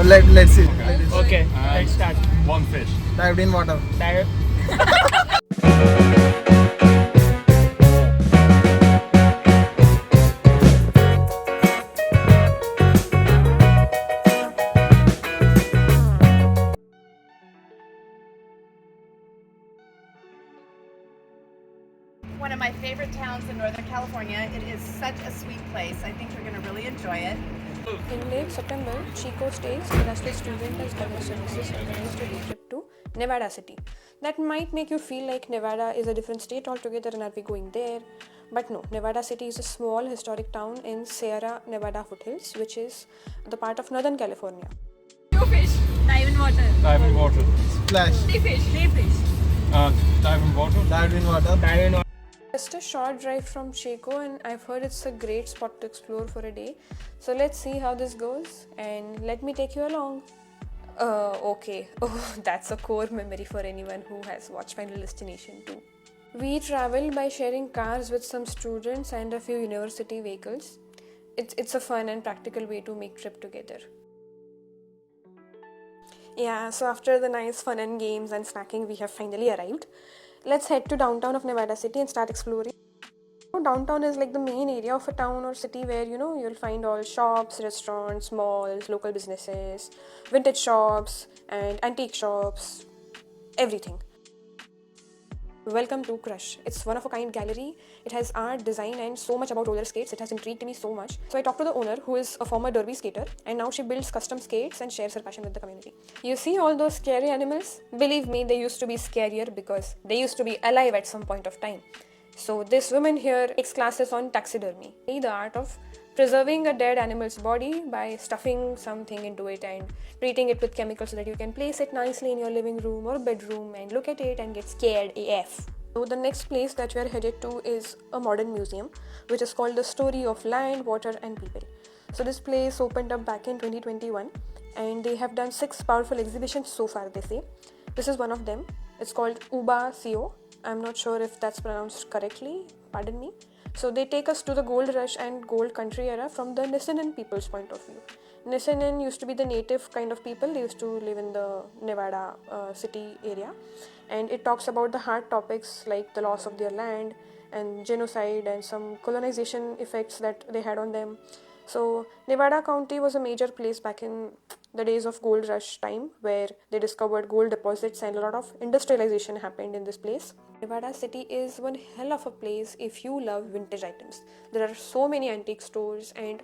let's see. Okay, let's start. One fish. Dived in water. Dive. One of my favorite towns in Northern California. It is such a sweet place. I think you're going to really enjoy it. In late September, Chico State's Industrial Student and Commerce Services organized a day trip to Nevada City. That might make you feel like Nevada is a different state altogether and are we going there? But no, Nevada City is a small historic town in Sierra Nevada foothills, which is the part of Northern California. Two fish. Dive in water. Dive in water. Splash. Three fish. Three fish. Dive in water. Dived in water. Dive in water. Just a short drive from Chico, and I've heard it's a great spot to explore for a day. So let's see how this goes and let me take you along. Okay. Oh, that's a core memory for anyone who has watched Final Destination 2. We travel by sharing cars with some students and a few university vehicles. It's a fun and practical way to make trip together. Yeah, so after the nice fun and games and snacking, we have finally arrived. Let's head to downtown of Nevada City and start exploring. Downtown is like the main area of a town or city where you'll find all shops, restaurants, malls, local businesses, vintage shops and antique shops, everything. Welcome to Crush. It's one of a kind gallery. It has art, design and so much about roller skates. It has intrigued me so much. So I talked to the owner, who is a former derby skater, and now she builds custom skates and shares her passion with the community. You see all those scary animals? Believe me, they used to be scarier because they used to be alive at some point of time. So this woman here takes classes on taxidermy, the art of preserving a dead animal's body by stuffing something into it and treating it with chemicals so that you can place it nicely in your living room or bedroom and look at it and get scared AF. So the next place that we are headed to is a modern museum, which is called the Story of Land, Water and People. So this place opened up back in 2021 and they have done 6 powerful exhibitions so far, they say. This is one of them. It's called Uba CO. I'm not sure if that's pronounced correctly, pardon me. So they take us to the gold rush and gold country era from the Nisenan people's point of view. Nisenan used to be the native kind of people. They used to live in the Nevada city area. And it talks about the hard topics like the loss of their land and genocide and some colonization effects that they had on them. So Nevada County was a major place back in the days of gold rush time where they discovered gold deposits and a lot of industrialization happened in this place. Nevada City is one hell of a place if you love vintage items. There are so many antique stores and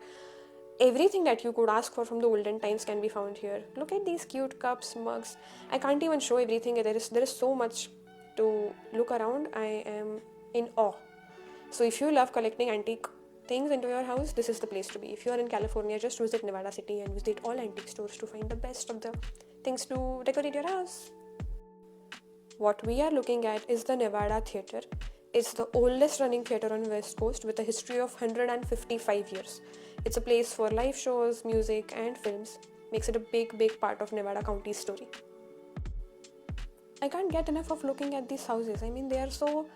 everything that you could ask for from the olden times can be found here. Look at these cute cups, mugs. I can't even show everything. There is so much to look around. I am in awe. So if you love collecting antique things into your house, this is the place to be. If you are in California, just visit Nevada City and visit all antique stores to find the best of the things to decorate your house. What we are looking at is the Nevada Theatre. It's the oldest running theatre on West Coast with a history of 155 years. It's a place for live shows, music and films. Makes it a big part of Nevada County's story. I can't get enough of looking at these houses. I mean, they are so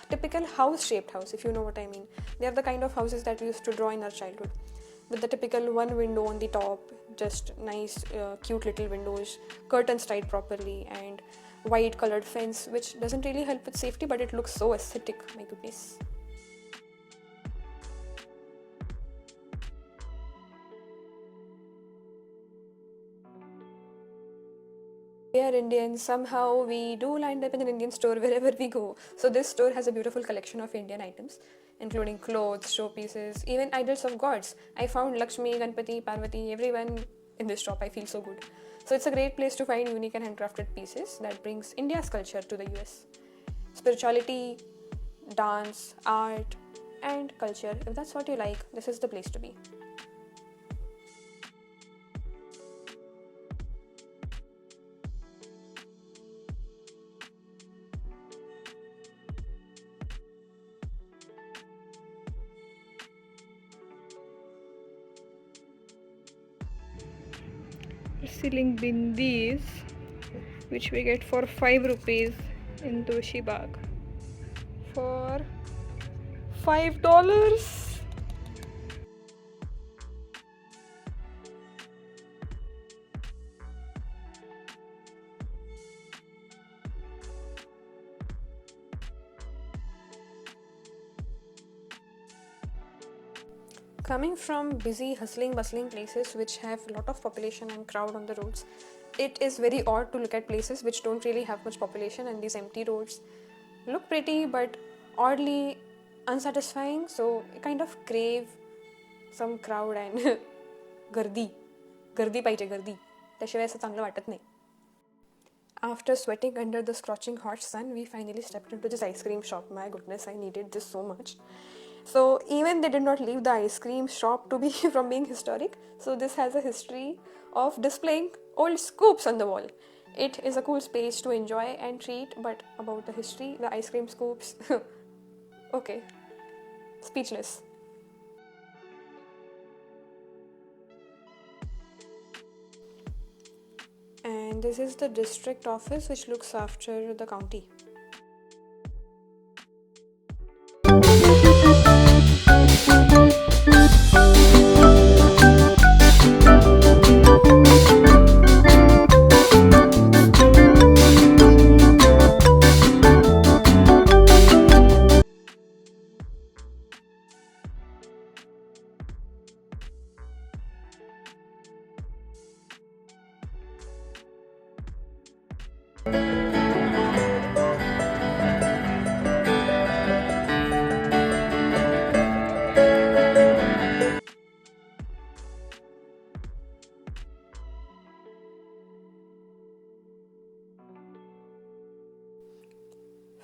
typical house-shaped house, if you know what I mean. They are the kind of houses that we used to draw in our childhood. With the typical one window on the top, just nice, cute little windows, curtains tied properly and white colored fence, which doesn't really help with safety, but it looks so aesthetic, my goodness. We are Indians, somehow we do land up in an Indian store wherever we go. So this store has a beautiful collection of Indian items, including clothes, showpieces, even idols of gods. I found Lakshmi, Ganpati, Parvati, everyone in this shop. I feel so good. So it's a great place to find unique and handcrafted pieces that brings India's culture to the US. Spirituality, dance, art, and culture. If that's what you like, this is the place to be. Ceiling bindis, which we get for 5 rupees in Doshi Bagh for $5. Coming from busy, hustling, bustling places which have a lot of population and crowd on the roads, it is very odd to look at places which don't really have much population, and these empty roads look pretty but oddly unsatisfying. So I kind of crave some crowd and गर्दी पाहिजे गर्दी, त्याशिवाय असं चांगलं वाटत नाही. After sweating under the scorching hot sun, we finally stepped into this ice cream shop. My goodness, I needed this so much. So even they did not leave the ice cream shop to be from being historic. So this has a history of displaying old scoops on the wall. It is a cool space to enjoy and treat, but about the history, the ice cream scoops, okay, speechless. And this is the district office which looks after the county.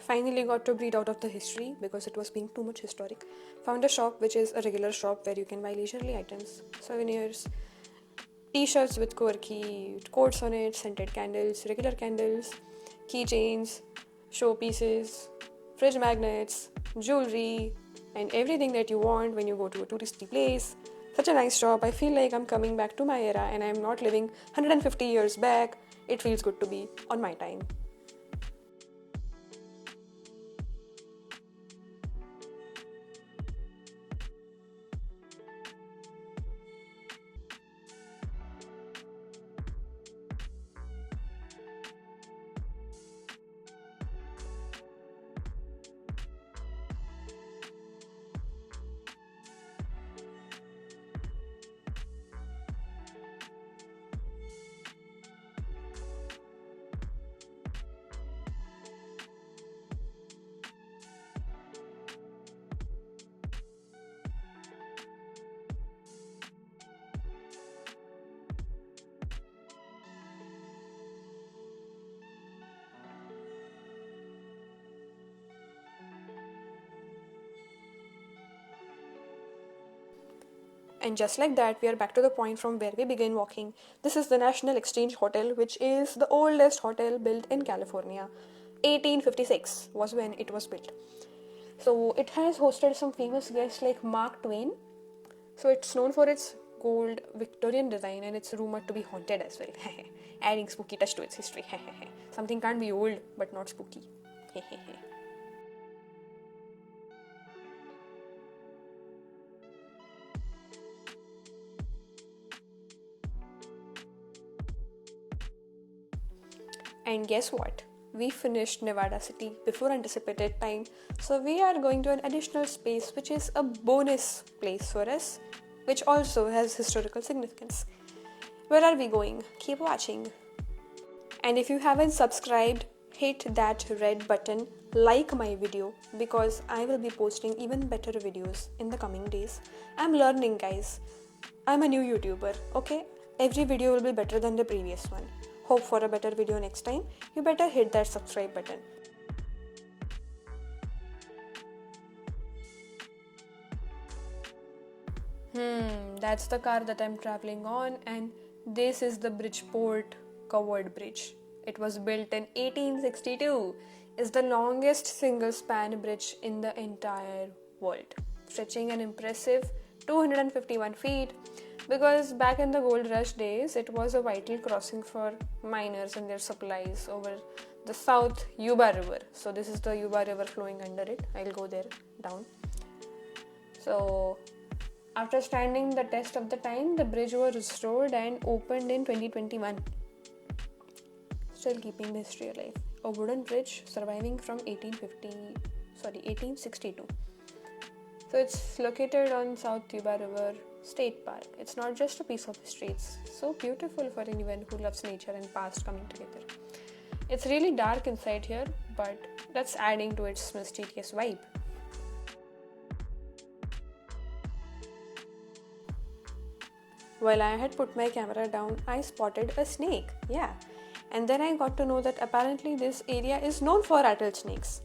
Finally got to breathe out of the history because it was being too much historic. Found a shop which is a regular shop where you can buy leisurely items, souvenirs, t-shirts with quirky quotes on it, scented candles, regular candles, keychains, showpieces, fridge magnets, jewelry, and everything that you want when you go to a touristy place. Such a nice shop. I feel like I'm coming back to my era and I'm not living 150 years back. It feels good to be on my time. And just like that, we are back to the point from where we began walking. This is the National Exchange Hotel, which is the oldest hotel built in California. 1856 was when it was built. So it has hosted some famous guests like Mark Twain. So it's known for its gold Victorian design and it's rumored to be haunted as well. Adding spooky touch to its history. Something can't be old but not spooky. And guess what? We finished Nevada City before anticipated time, so we are going to an additional space which is a bonus place for us, which also has historical significance. Where are we going? Keep watching. And if you haven't subscribed, hit that red button, like my video, because I will be posting even better videos in the coming days. I'm learning, guys. I'm a new YouTuber, okay? Every video will be better than the previous one. Hope for a better video next time. You better hit that subscribe button. That's the car that I'm traveling on, and this is the Bridgeport Covered Bridge. It was built in 1862. It's the longest single-span bridge in the entire world, stretching an impressive 251 feet. Because back in the gold rush days, it was a vital crossing for miners and their supplies over the South Yuba River. So this is the Yuba River flowing under it. I'll go there down. So after standing the test of the time, the bridge was restored and opened in 2021. Still keeping the history alive. A wooden bridge surviving from 1862. So it's located on South Tuba River State Park. It's not just a piece of history, it's so beautiful for anyone who loves nature and past coming together. It's really dark inside here, but that's adding to its mysterious vibe. While I had put my camera down, I spotted a snake. Yeah. And then I got to know that apparently this area is known for rattlesnakes.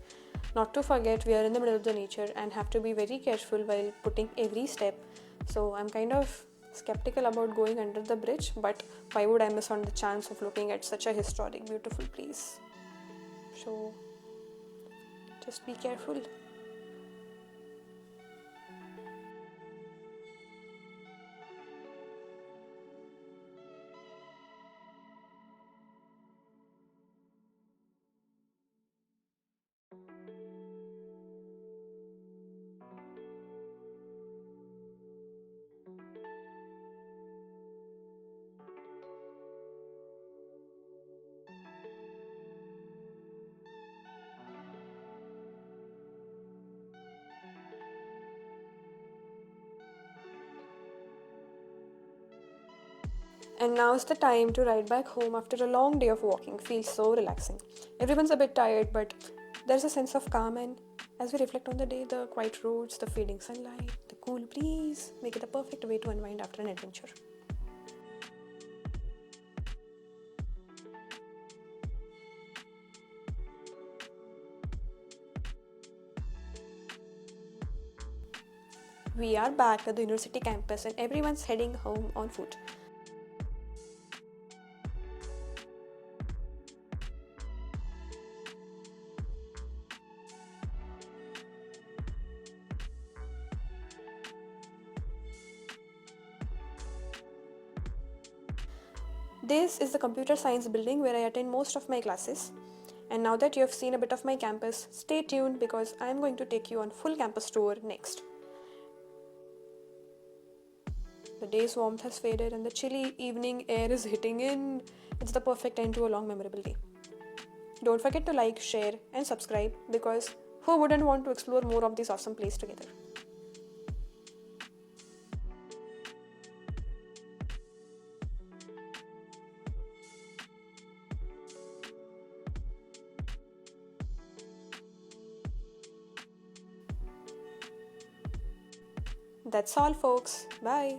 Not to forget, we are in the middle of the nature and have to be very careful while putting every step. So I'm kind of skeptical about going under the bridge, but why would I miss on the chance of looking at such a historic, beautiful place? So just be careful. And now is the time to ride back home after a long day of walking. Feels so relaxing. Everyone's a bit tired, but there's a sense of calm, and as we reflect on the day, the quiet roads, the fading sunlight, the cool breeze make it a perfect way to unwind after an adventure. We are back at the university campus and everyone's heading home on foot. This is the computer science building where I attend most of my classes. And now that you have seen a bit of my campus, stay tuned because I am going to take you on full campus tour next. The day's warmth has faded and the chilly evening air is hitting in. It's the perfect end to a long, memorable day. Don't forget to like, share, and subscribe because who wouldn't want to explore more of this awesome place together? That's all, folks. Bye.